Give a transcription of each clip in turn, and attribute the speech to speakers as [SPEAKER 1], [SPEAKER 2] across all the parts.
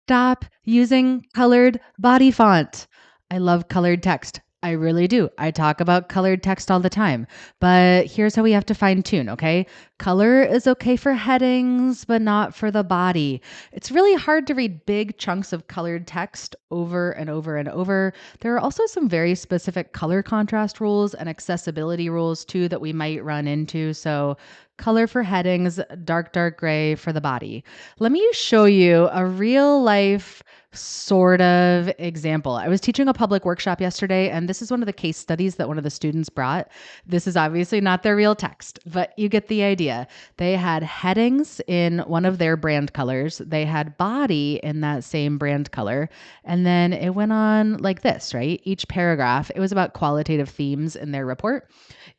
[SPEAKER 1] Stop using colored body font. I love colored text. I really do. I talk about colored text all the time. But here's how we have to fine tune, okay? Color is okay for headings, but not for the body. It's really hard to read big chunks of colored text over and over and over. There are also some very specific color contrast rules and accessibility rules too that we might run into. So, color for headings, dark gray for the body. Let me show you a real life sort of example. I was teaching a public workshop yesterday, and this is one of the case studies that one of the students brought. This is obviously not their real text, but you get the idea. They had headings in one of their brand colors, they had body in that same brand color, and then it went on like this, right? Each paragraph, it was about qualitative themes in their report.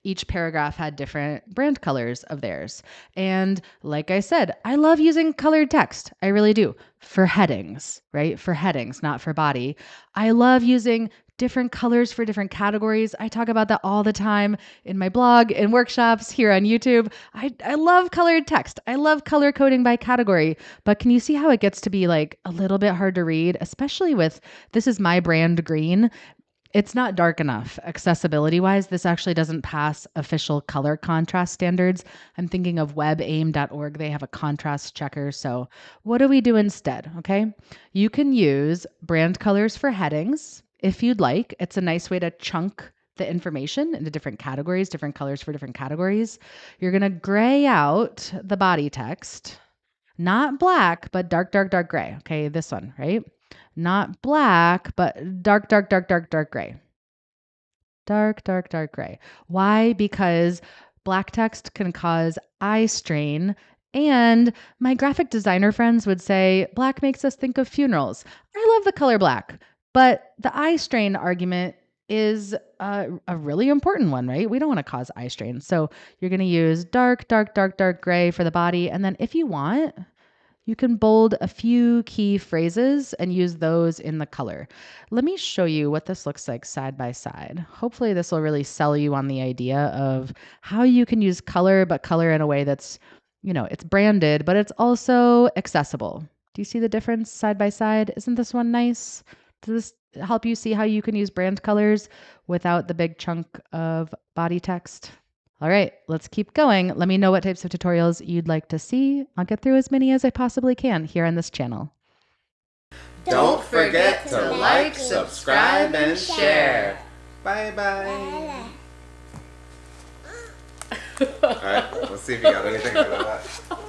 [SPEAKER 1] Each paragraph had different brand colors of theirs. And like I said, I love using colored text. I really do. For headings, right? For headings, not for body. I love using different colors for different categories. I talk about that all the time in my blog, in workshops, here on YouTube. I love colored text. I love color coding by category. But can you see how it gets to be like a little bit hard to read, especially with this is my brand green. It's not dark enough accessibility wise. This actually doesn't pass official color contrast standards. I'm thinking of webaim.org. They have a contrast checker. So, what do we do instead? Okay. You can use brand colors for headings if you'd like. It's a nice way to chunk the information into different categories, different colors for different categories. You're going to gray out the body text, not black, but dark gray. Okay. This one, right? Not black, but dark gray. Dark gray. Why? Because black text can cause eye strain. And my graphic designer friends would say, black makes us think of funerals. I love the color black, but the eye strain argument is a really important one, right? We don't want to cause eye strain. So you're going to use dark gray for the body. And then if you want, you can bold a few key phrases and use those in the color. Let me show you what this looks like side by side. Hopefully this will really sell you on the idea of how you can use color, but color in a way that's, it's branded, but it's also accessible. Do you see the difference side by side? Isn't this one nice? Does this help you see how you can use brand colors without the big chunk of body text? All right, let's keep going. Let me know what types of tutorials you'd like to see. I'll get through as many as I possibly can here on this channel.
[SPEAKER 2] Don't forget to like, subscribe, and share. Bye-bye. Alright, let's see if you got anything out of that.